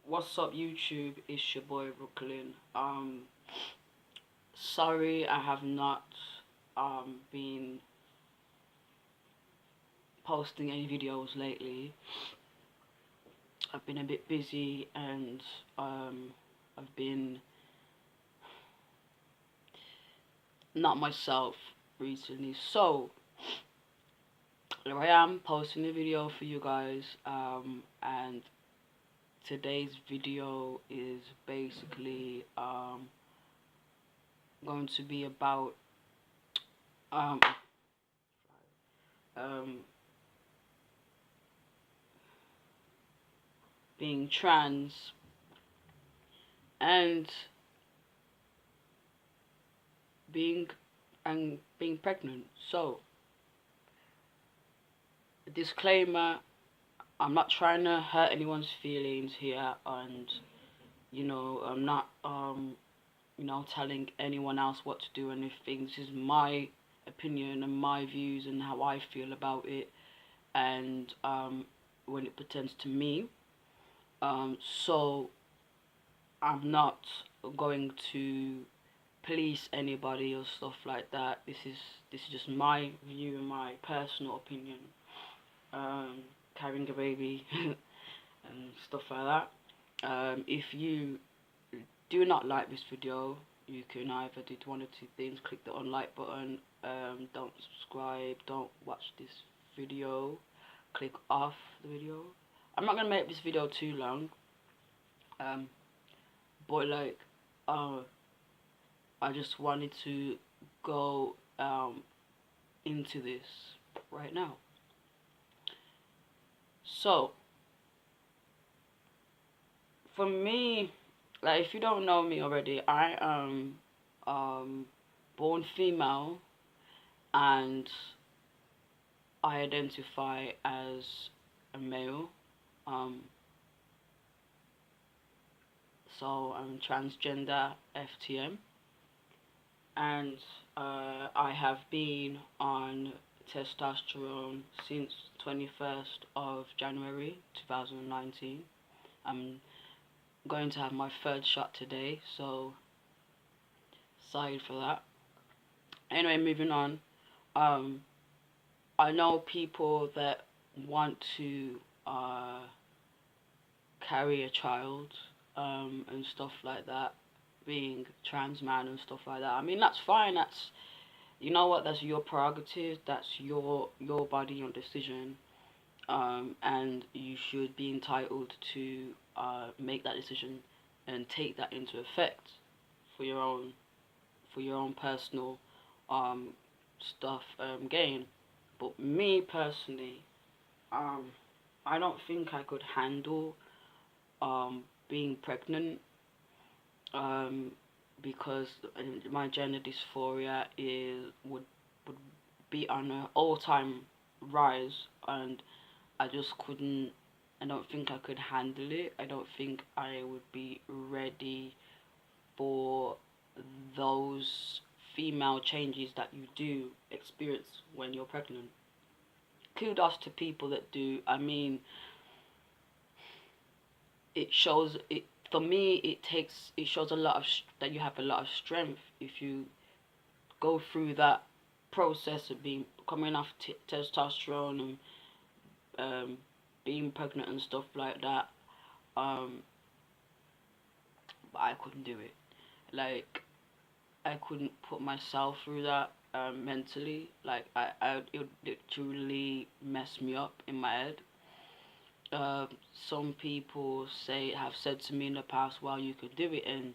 What's up, YouTube? It's your boy Brooklyn. Sorry I have not been posting any videos lately. I've been a bit busy and I've been not myself recently. So here I am posting a video for you guys. And today's video is basically going to be about um, um, being trans and being being pregnant. So, disclaimer: I'm not trying to hurt anyone's feelings here, and I'm not telling anyone else what to do or anything. This is my opinion and my views and how I feel about it, and when it pertains to me. So I'm not going to police anybody or stuff like that. This is just my view and my personal opinion. Carrying a baby and stuff like that. If you do not like this video, you can either do one or two things: click the unlike button, don't subscribe, don't watch this video, click off the video. I'm not gonna make this video too long, but like I just wanted to go into this right now. So for me, like, if you don't know me already, I am born female and I identify as a male. So I'm transgender FTM, and I have been on testosterone since 21st of January 2019. I'm going to have my third shot today, so excited for that. Anyway, moving on. I know people that want to carry a child and stuff like that, being trans man and stuff like that. I mean, that's fine. That's, you know what, that's your prerogative. That's your body, your decision. And you should be entitled to make that decision and take that into effect for your own personal stuff gain. But me personally, I don't think I could handle being pregnant, because my gender dysphoria would be on an all-time rise, and I just couldn't. I don't think I could handle it. I don't think I would be ready for those female changes that you do experience when you're pregnant. Kudos to people that do. I mean, it shows it for me. It shows a lot of that you have a lot of strength if you go through that process of being coming off testosterone and being pregnant and stuff like that. But I couldn't do it. Like, I couldn't put myself through that mentally. Like, it would literally mess me up in my head. Some people have said to me in the past, well, you could do it, and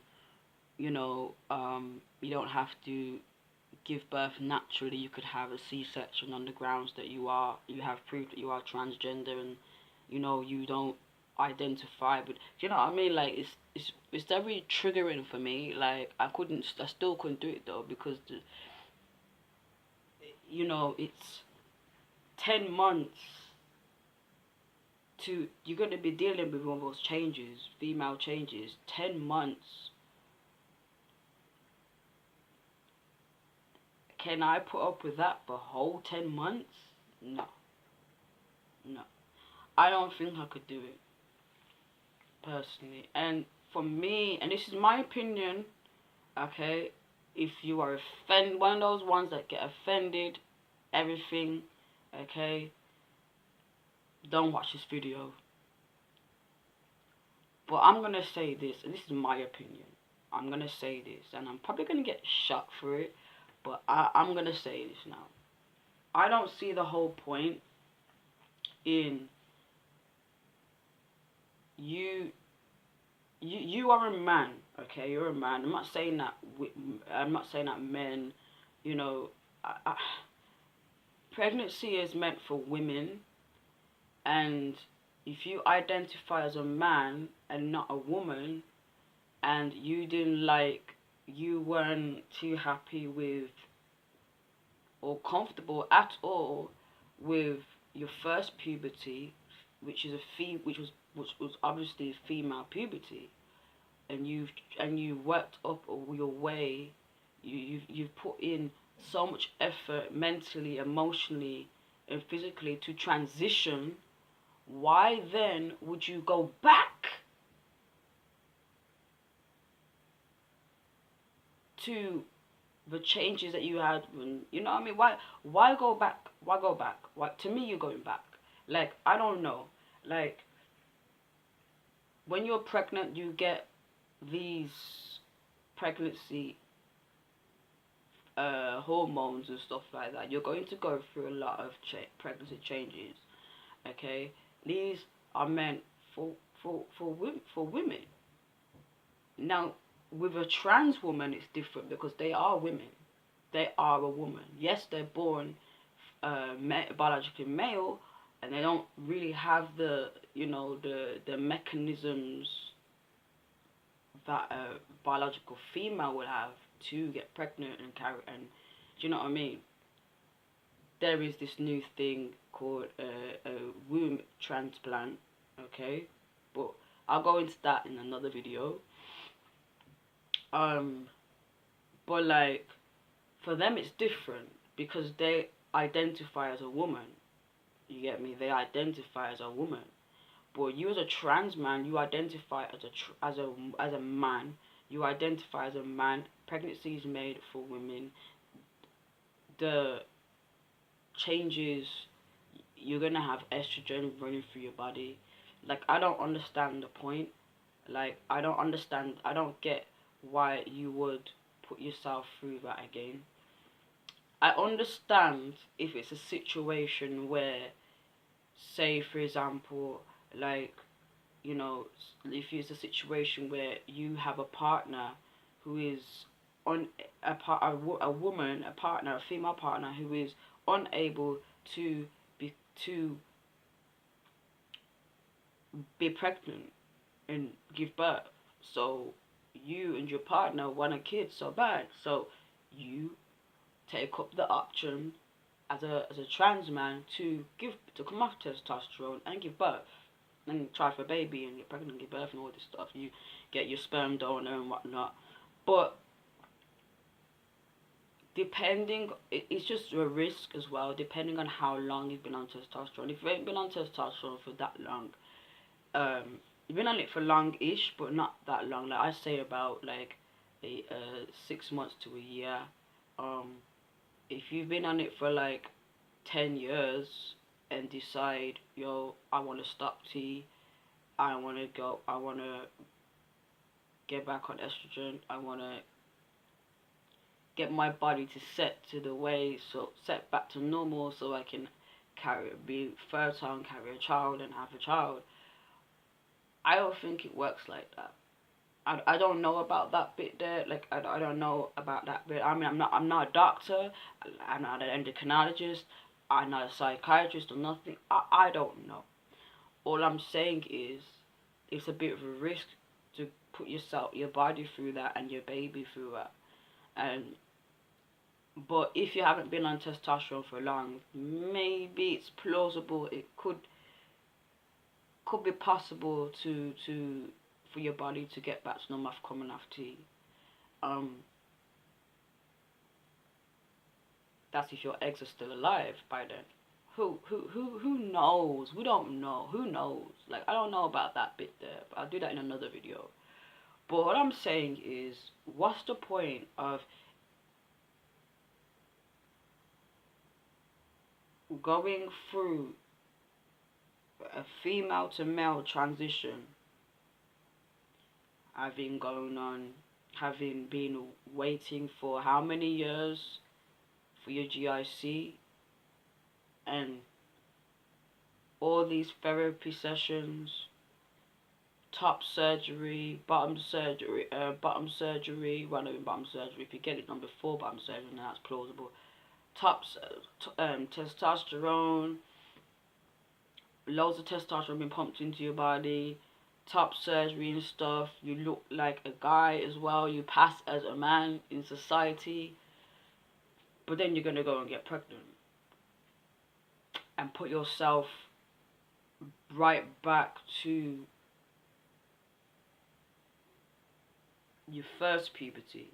you don't have to give birth naturally. You could have a C-section on the grounds that you have proof that you are transgender, and you don't identify. But you know what I mean? Like, it's very triggering for me. Like, I still couldn't do it though, because it's 10 months you're going to be dealing with all those changes, female changes. 10 months. Can I put up with that for whole 10 months? No. I don't think I could do it, personally. personally. And for me, and this is my opinion, okay, if you are one of those ones that get offended, everything, okay, don't watch this video. But I'm going to say this, and this is my opinion. I'm going to say this, and I'm probably going to get shot for it, but I'm going to say this now. I don't see the whole point in you are a man, okay? You're a man. I'm not saying that men, you know, pregnancy is meant for women, and if you identify as a man and not a woman, and you weren't too happy with or comfortable at all with your first puberty, which was obviously female puberty, and you worked up your way, you've put in so much effort mentally, emotionally, and physically to transition. Why then would you go back to the changes that you had when, you know what I mean? Why go back? Why go back? Why, to me, you're going back. Like, I don't know. Like, when you're pregnant, you get these pregnancy hormones and stuff like that. You're going to go through a lot of pregnancy changes. Okay, these are meant for women. Now, with a trans woman, it's different because they are women. They are a woman. Yes, they're born biologically male, and they don't really have the mechanisms that a biological female would have to get pregnant and carry. And do you know what I mean? There is this new thing called a womb transplant. Okay, but I'll go into that in another video. But like, for them it's different because they identify as a woman. You get me? They identify as a woman. But you as a trans man, you identify as a man. You identify as a man. Pregnancy is made for women. The changes, you're gonna have estrogen running through your body. Like, I don't understand the point. Like, I don't get why you would put yourself through that again. I understand if it's a situation where, say for example, like, you know, if it's a situation where you have a partner who is a female partner who is unable to be pregnant and give birth, so you and your partner want a kid so bad, so you take up the option as a trans man to come off testosterone and give birth and try for a baby and get pregnant and give birth and all this stuff. You get your sperm donor and whatnot. But it's just a risk as well, depending on how long you've been on testosterone. If you ain't been on testosterone for that long, you've been on it for long-ish, but not that long. Like, I say about like 6 months to a year. If you've been on it for like 10 years and decide, yo, I want to stop tea, I want to get back on estrogen, I want to get my body to set back to normal so I can be fertile and carry a child and have a child. I don't think it works like that. I don't know about that bit there. Like, I don't know about that bit. I mean, I'm not a doctor. I'm not an endocrinologist. I'm not a psychiatrist or nothing. I don't know. All I'm saying is, it's a bit of a risk to put your body through that and your baby through that. But if you haven't been on testosterone for long, maybe it's plausible. It could be possible for your body to get back to normal after coming off tea. That's if your eggs are still alive by then. Who knows? We don't know. Who knows? Like, I don't know about that bit there, but I'll do that in another video. But what I'm saying is, what's the point of going through a female to male transition, having been waiting for how many years for your GIC, and all these therapy sessions, top surgery, bottom surgery, well, not even bottom surgery. If you get it done before bottom surgery, then that's plausible. Testosterone, loads of testosterone being pumped into your body, top surgery and stuff. You look like a guy as well. You pass as a man in society, but then you're gonna go and get pregnant and put yourself right back to your first puberty.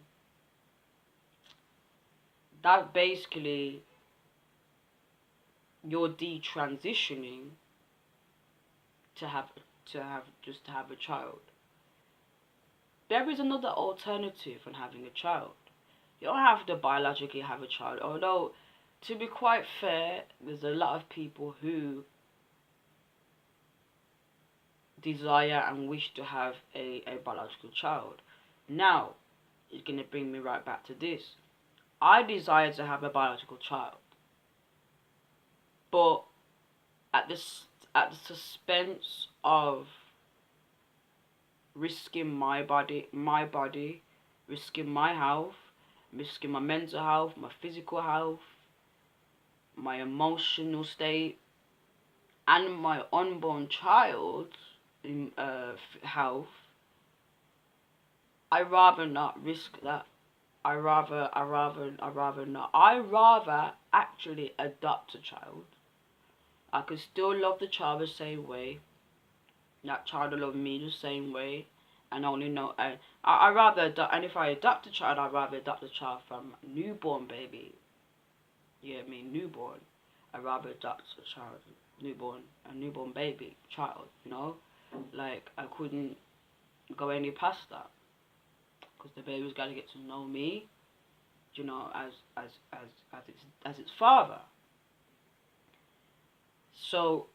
That basically, you're detransitioning to have a child. There is another alternative on having a child. You don't have to biologically have a child, although, to be quite fair, there's a lot of people who desire and wish to have a biological child. Now, it's going to bring me right back to this. I desire to have a biological child, but at the suspense of risking my body, risking my health, risking my mental health, my physical health, my emotional state, and my unborn child's health. I rather not risk that. I rather not. I rather actually adopt a child. I could still love the child the same way. That child will love me the same way. And only know I rather adopt, and if I adopt a child, I'd rather adopt a child from a newborn baby. Yeah, I mean newborn. I'd rather adopt a child, a newborn baby, child, you know? Like, I couldn't go any past that. Because the baby's got to get to know me, you know, as its father. So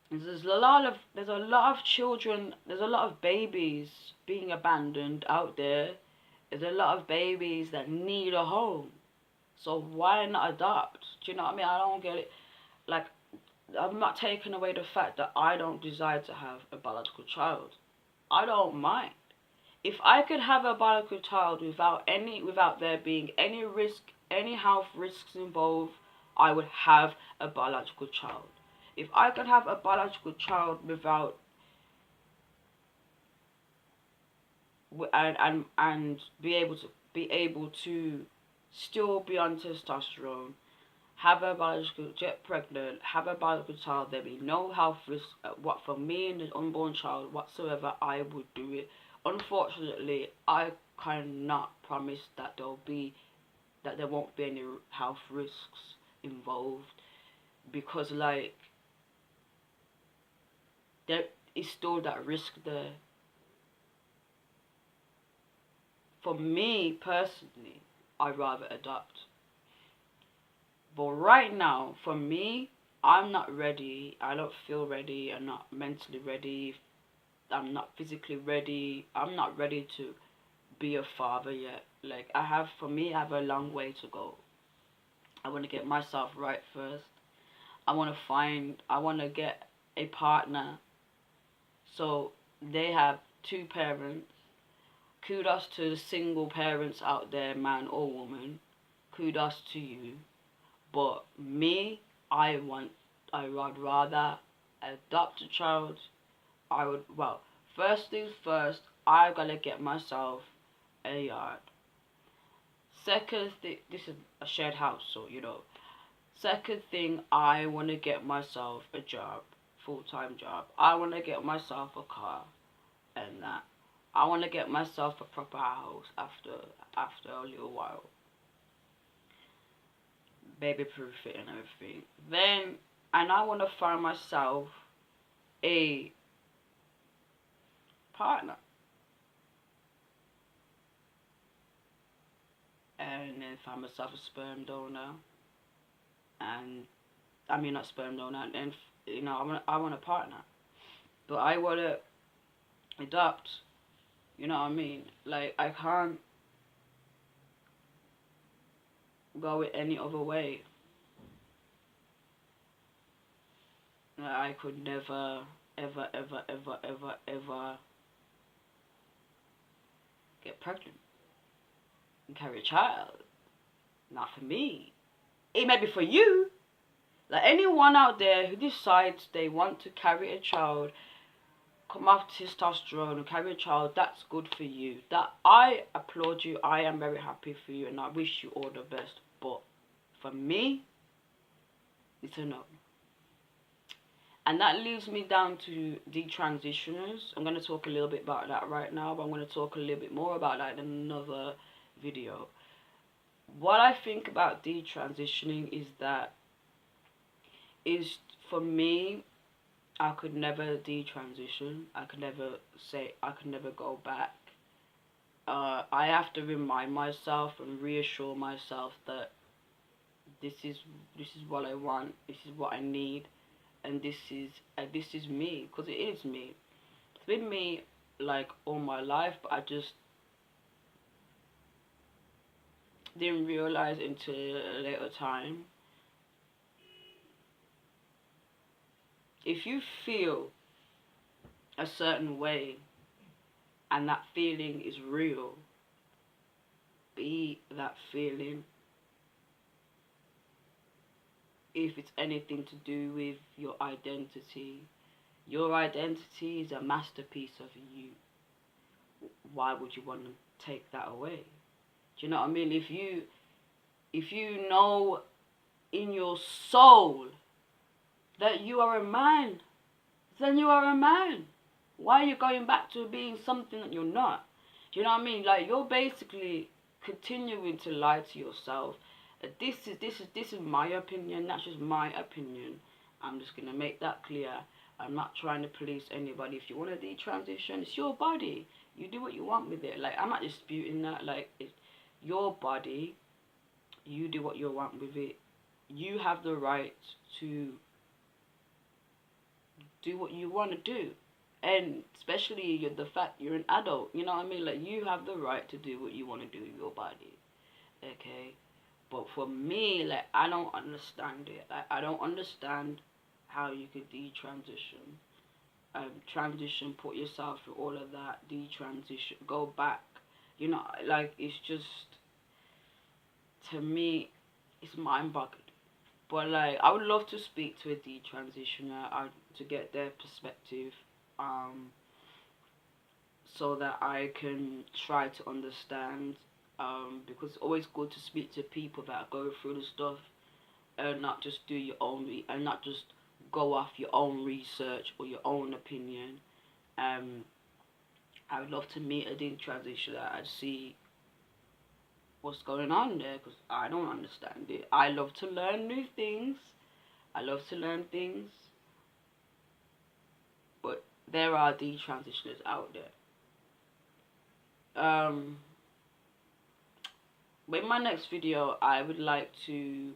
there's a lot of children, there's a lot of babies being abandoned out there. There's a lot of babies that need a home. So why not adopt? Do you know what I mean? I don't get it. Like, I'm not taking away the fact that I don't desire to have a biological child. I don't mind. If I could have a biological child without there being any risk, any health risks involved, I would have a biological child. If I could have a biological child without and be able to still be on testosterone, have a biological, get pregnant, have a biological child, there be no health risk, what for me and the unborn child whatsoever, I would do it. Unfortunately, I cannot promise that there won't be any health risks involved, because like there is still that risk there. For me personally, I'd rather adopt. But right now, for me, I'm not ready. I don't feel ready. I'm not mentally ready. I'm not physically ready. I'm not ready to be a father yet. Like, I have a long way to go. I want to get myself right first. I want to get a partner. So they have two parents. Kudos to the single parents out there, man or woman. Kudos to you. But me, I would rather adopt a child. First things first, I gotta get myself a yard. Second thing, this is a shared house, so you know. Second thing, I wanna get myself a job, full-time job. I wanna get myself a car, and that. I wanna get myself a proper house after a little while. baby-proof it and everything. Then, and I want to find myself a partner. And then find myself a sperm donor. And, I mean, not sperm donor. And, you know, I want a partner. But I want to adopt. You know what I mean? Like, I can't go it any other way. I could never, ever, ever, ever, ever, ever get pregnant and carry a child. Not for me. It may be for you. Like anyone out there who decides they want to carry a child, come off testosterone and carry a child, that's good for you. That I applaud you. I am very happy for you and I wish you all the best. But for me, it's a no. And that leads me down to detransitioners. I'm going to talk a little bit about that right now, but I'm going to talk a little bit more about that in another video. What I think about detransitioning is that for me, I could never detransition. I could never go back. I have to remind myself and reassure myself that this is what I want, this is what I need. And this is me, because it is me. It's been me like all my life, but I just didn't realize until a later time. If you feel a certain way and that feeling is real, be that feeling. If it's anything to do with your identity is a masterpiece of you. Why would you want to take that away? Do you know what I mean? If you know in your soul that you are a man, then you are a man. Why are you going back to being something that you're not? Do you know what I mean? Like, you're basically continuing to lie to yourself. This is my opinion. That's just my opinion. I'm just gonna make that clear. I'm not trying to police anybody. If you want to detransition, it's your body. You do what you want with it. Like, I'm not disputing that. Like, it's your body. You do what you want with it. You have the right to do what you want to do, and especially the fact you're an adult. You know what I mean? Like, you have the right to do what you want to do with your body. Okay. But for me, like, I don't understand it. Like, I don't understand how you could detransition. Transition, put yourself through all of that, detransition, go back. You know, like, it's just, to me, it's mind-boggling. But, like, I would love to speak to a detransitioner to get their perspective, so that I can try to understand. Because it's always good to speak to people that go through the stuff and not just do your own and not just go off your own research or your own opinion. I would love to meet a detransitioner and see what's going on there, because I don't understand it. I love to learn new things. But there are detransitioners out there. But in my next video, I would like to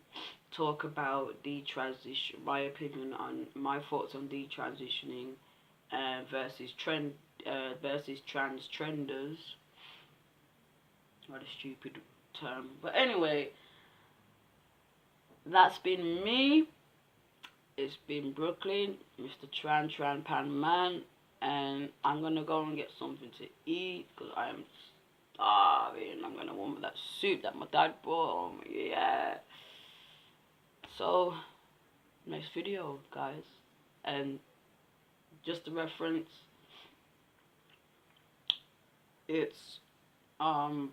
talk about detransition, my opinion on my thoughts on detransitioning, versus trans trenders. What a stupid term. But anyway, that's been me. It's been Brooklyn, Mr. Tran Pan Man, and I'm gonna go and get something to eat because I am starving. I'm gonna warm that soup that my dad brought. Yeah. So, next video, guys. And just a reference, it's I'm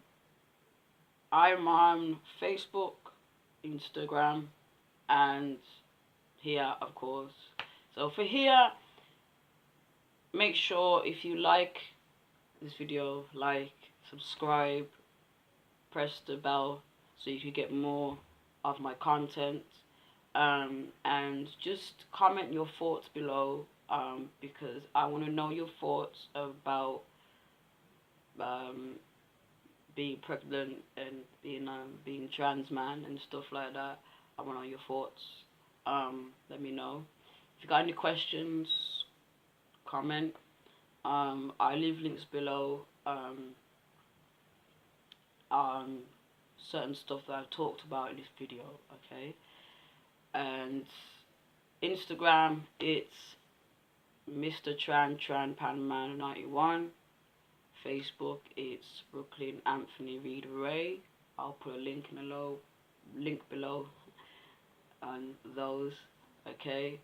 on Facebook, Instagram, and here, of course. So for here, make sure if you like this video, like, subscribe, press the bell so you can get more of my content. And just comment your thoughts below, because I want to know your thoughts about um, being pregnant and being trans man and stuff like that. I want to know your thoughts. Let me know. If you got any questions, comment. I leave links below on certain stuff that I've talked about in this video, okay? And Instagram, it's Mr. Tran Panman 91. Facebook, it's Brooklyn Anthony Reed Ray. I'll put a link below on those, okay?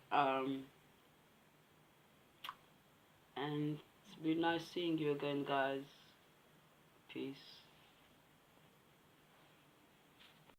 And it's been nice seeing you again, guys. Peace.